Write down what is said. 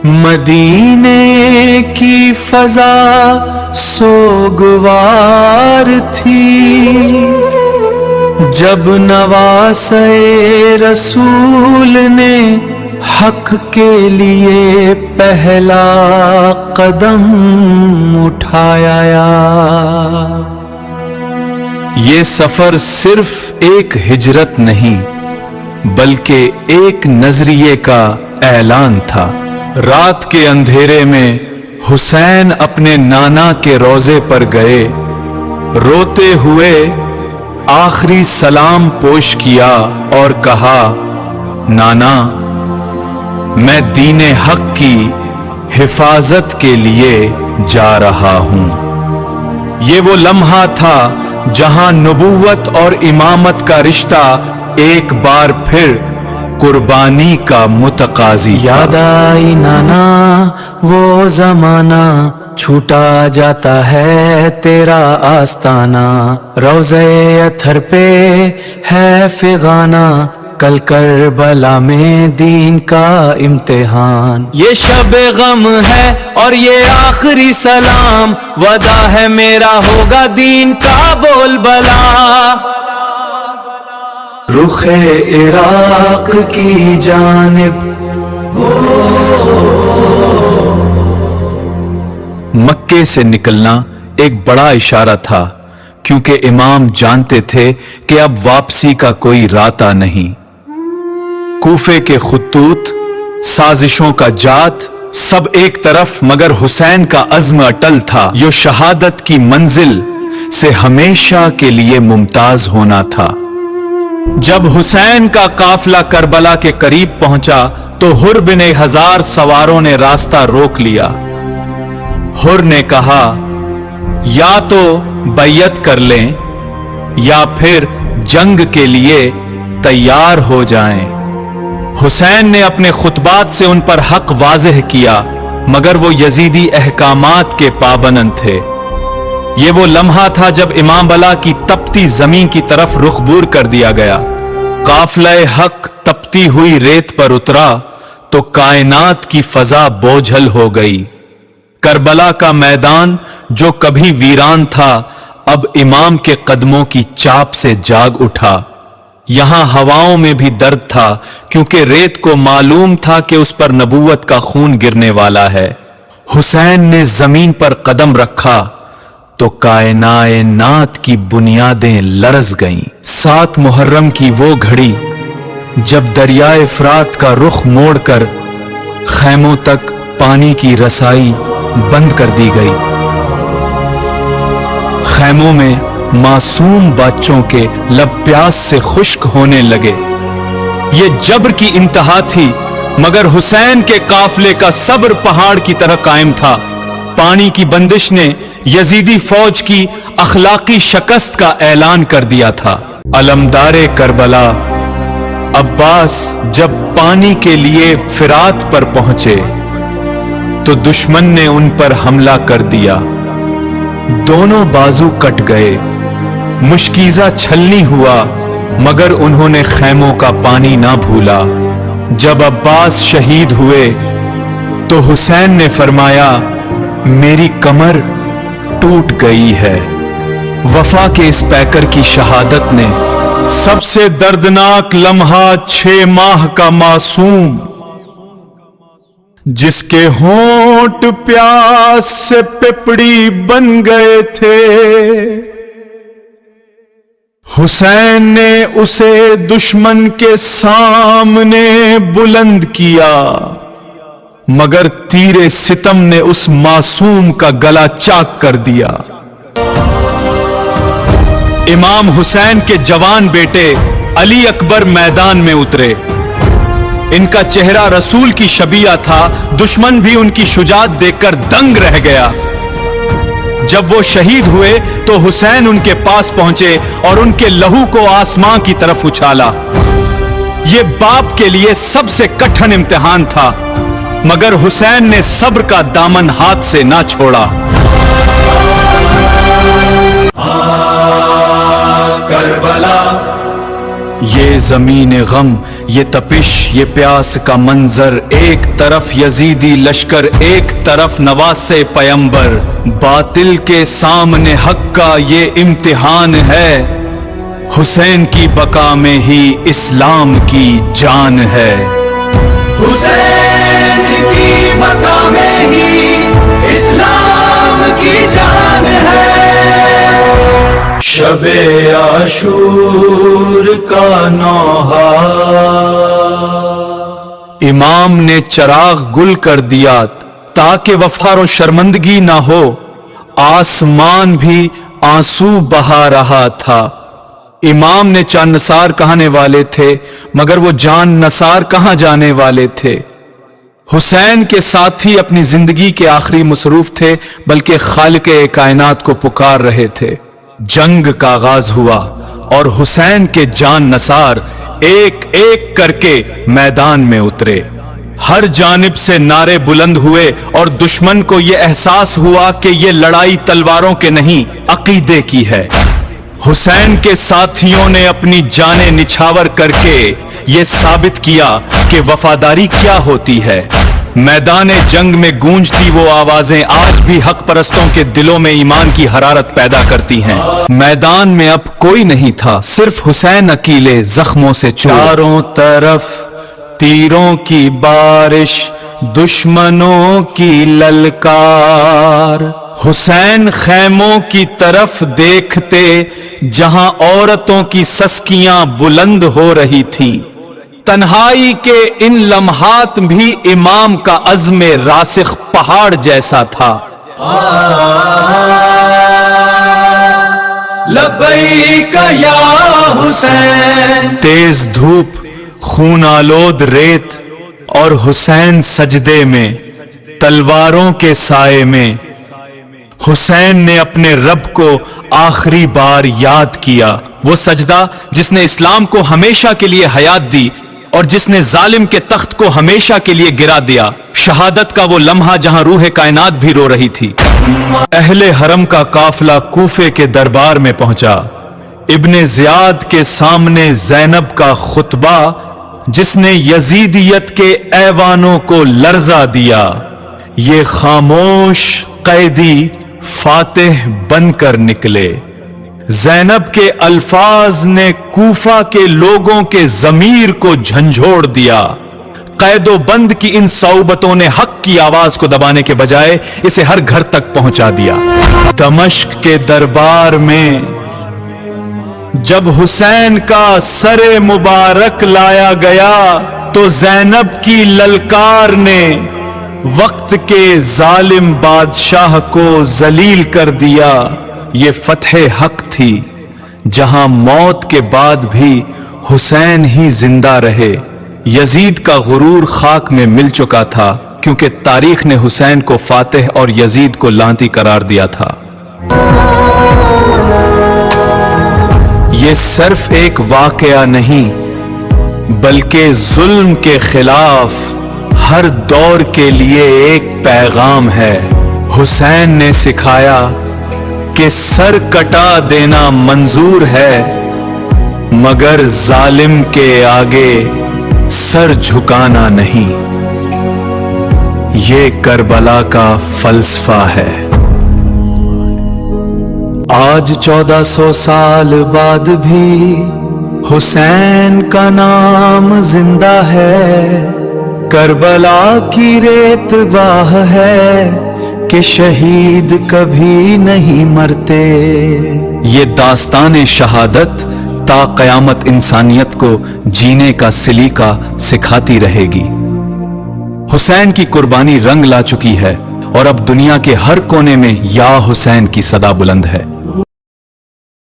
مدینے کی فضا سوگوار تھی جب نواسے رسول نے حق کے لیے پہلا قدم اٹھایا۔ یہ سفر صرف ایک ہجرت نہیں بلکہ ایک نظریے کا اعلان تھا۔ رات کے اندھیرے میں حسین اپنے نانا کے روضے پر گئے، روتے ہوئے آخری سلام پوش کیا اور کہا، نانا میں دین حق کی حفاظت کے لیے جا رہا ہوں۔ یہ وہ لمحہ تھا جہاں نبوت اور امامت کا رشتہ ایک بار پھر قربانی کا متقاضی۔ یاد آئی نانا وہ زمانہ، چھوٹا جاتا ہے تیرا آستانہ، روضے اطہر پہ ہے فغانہ، کل کربلا میں دین کا امتحان۔ یہ شب غم ہے اور یہ آخری سلام، وعدہ ہے میرا ہوگا دین کا بول بلا۔ رخ عراق کی جانب مکے سے نکلنا ایک بڑا اشارہ تھا، کیونکہ امام جانتے تھے کہ اب واپسی کا کوئی راستہ نہیں۔ کوفے کے خطوط، سازشوں کا جات، سب ایک طرف، مگر حسین کا عزم اٹل تھا۔ جو شہادت کی منزل سے ہمیشہ کے لیے ممتاز ہونا تھا۔ جب حسین کا قافلہ کربلا کے قریب پہنچا تو حر بن ہزار سواروں نے راستہ روک لیا۔ حر نے کہا، یا تو بیعت کر لیں یا پھر جنگ کے لیے تیار ہو جائیں۔ حسین نے اپنے خطبات سے ان پر حق واضح کیا، مگر وہ یزیدی احکامات کے پابند تھے۔ یہ وہ لمحہ تھا جب امام بلا کی تپتی زمین کی طرف رخبور کر دیا گیا۔ قافلہ حق تپتی ہوئی ریت پر اترا تو کائنات کی فضا بوجھل ہو گئی۔ کربلا کا میدان جو کبھی ویران تھا اب امام کے قدموں کی چاپ سے جاگ اٹھا۔ یہاں ہواؤں میں بھی درد تھا، کیونکہ ریت کو معلوم تھا کہ اس پر نبوت کا خون گرنے والا ہے۔ حسین نے زمین پر قدم رکھا تو کائنات کی بنیادیں لرز گئیں۔ 7 محرم کی وہ گھڑی جب دریائے فرات کا رخ موڑ کر خیموں تک پانی کی رسائی بند کر دی گئی۔ خیموں میں معصوم بچوں کے لب پیاس سے خشک ہونے لگے۔ یہ جبر کی انتہا تھی، مگر حسین کے قافلے کا صبر پہاڑ کی طرح قائم تھا۔ پانی کی بندش نے یزیدی فوج کی اخلاقی شکست کا اعلان کر دیا تھا۔ علمدار کربلا عباس جب پانی کے لیے فرات پر پہنچے تو دشمن نے ان پر حملہ کر دیا۔ دونوں بازو کٹ گئے، مشکیزہ چھلنی ہوا، مگر انہوں نے خیموں کا پانی نہ بھولا۔ جب عباس شہید ہوئے تو حسین نے فرمایا، میری کمر ٹوٹ گئی ہے۔ وفا کے اس پیکر کی شہادت نے سب سے دردناک لمحہ 6 ماہ کا معصوم، جس کے ہونٹ پیاس سے پپڑی بن گئے تھے، حسین نے اسے دشمن کے سامنے بلند کیا، مگر تیر ستم نے اس معصوم کا گلا چاک کر دیا۔ امام حسین کے جوان بیٹے علی اکبر میدان میں اترے۔ ان کا چہرہ رسول کی شبیہ تھا، دشمن بھی ان کی شجاعت دیکھ کر دنگ رہ گیا۔ جب وہ شہید ہوئے تو حسین ان کے پاس پہنچے اور ان کے لہو کو آسمان کی طرف اچھالا۔ یہ باپ کے لیے سب سے کٹھن امتحان تھا، مگر حسین نے صبر کا دامن ہاتھ سے نہ چھوڑا۔ کربلا، یہ زمین غم یہ تپش یہ پیاس کا منظر، ایک طرف یزیدی لشکر، ایک طرف نواز پیمبر، باطل کے سامنے حق کا یہ امتحان ہے، حسین کی بقا میں ہی اسلام کی جان ہے، حسین کی بقا میں ہی اسلام کی جان ہے۔ شب عاشور کا نوحہ، امام نے چراغ گل کر دیا تاکہ وفار و شرمندگی نہ ہو، آسمان بھی آنسو بہا رہا تھا۔ امام نے چاند نثار کہانے والے تھے مگر وہ جان نثار کہاں جانے والے تھے۔ حسین کے ساتھی اپنی زندگی کے آخری مصروف تھے بلکہ خالق کائنات کو پکار رہے تھے۔ جنگ کا آغاز ہوا اور حسین کے جان نثار ایک ایک کر کے میدان میں اترے۔ ہر جانب سے نعرے بلند ہوئے اور دشمن کو یہ احساس ہوا کہ یہ لڑائی تلواروں کے نہیں عقیدے کی ہے۔ حسین کے ساتھیوں نے اپنی جانیں نچھاور کر کے یہ ثابت کیا کہ وفاداری کیا ہوتی ہے۔ میدان جنگ میں گونجتی وہ آوازیں آج بھی حق پرستوں کے دلوں میں ایمان کی حرارت پیدا کرتی ہیں۔ میدان میں اب کوئی نہیں تھا، صرف حسین اکیلے زخموں سے چاروں طرف تیروں کی بارش، دشمنوں کی للکار۔ حسین خیموں کی طرف دیکھتے جہاں عورتوں کی سسکیاں بلند ہو رہی تھیں۔ تنہائی کے ان لمحات بھی امام کا عزم راسخ پہاڑ جیسا تھا۔ لبیک یا حسین۔ تیز دھوپ، خون آلود ریت اور حسین سجدے میں، تلواروں کے سائے میں۔ حسین نے اپنے رب کو آخری بار یاد کیا، وہ سجدہ جس نے اسلام کو ہمیشہ کے لیے حیات دی اور جس نے ظالم کے تخت کو ہمیشہ کے لیے گرا دیا۔ شہادت کا وہ لمحہ جہاں روح کائنات بھی رو رہی تھی۔ اہل حرم کا قافلہ کوفے کے دربار میں پہنچا۔ ابن زیاد کے سامنے زینب کا خطبہ جس نے یزیدیت کے ایوانوں کو لرزا دیا۔ یہ خاموش قیدی فاتح بن کر نکلے۔ زینب کے الفاظ نے کوفہ کے لوگوں کے ضمیر کو جھنجھوڑ دیا۔ قید و بند کی ان صعوبتوں نے حق کی آواز کو دبانے کے بجائے اسے ہر گھر تک پہنچا دیا۔ دمشق کے دربار میں جب حسین کا سر مبارک لایا گیا تو زینب کی للکار نے وقت کے ظالم بادشاہ کو ذلیل کر دیا۔ یہ فتح حق تھی جہاں موت کے بعد بھی حسین ہی زندہ رہے۔ یزید کا غرور خاک میں مل چکا تھا کیونکہ تاریخ نے حسین کو فاتح اور یزید کو لعنتی قرار دیا تھا۔ یہ صرف ایک واقعہ نہیں بلکہ ظلم کے خلاف ہر دور کے لیے ایک پیغام ہے۔ حسین نے سکھایا کہ سر کٹا دینا منظور ہے مگر ظالم کے آگے سر جھکانا نہیں۔ یہ کربلا کا فلسفہ ہے۔ آج 1400 سال بعد بھی حسین کا نام زندہ ہے۔ کربلا کی ریت واہ ہے کہ شہید کبھی نہیں مرتے۔ یہ داستان شہادت تا قیامت انسانیت کو جینے کا سلیقہ سکھاتی رہے گی۔ حسین کی قربانی رنگ لا چکی ہے اور اب دنیا کے ہر کونے میں یا حسین کی صدا بلند ہے۔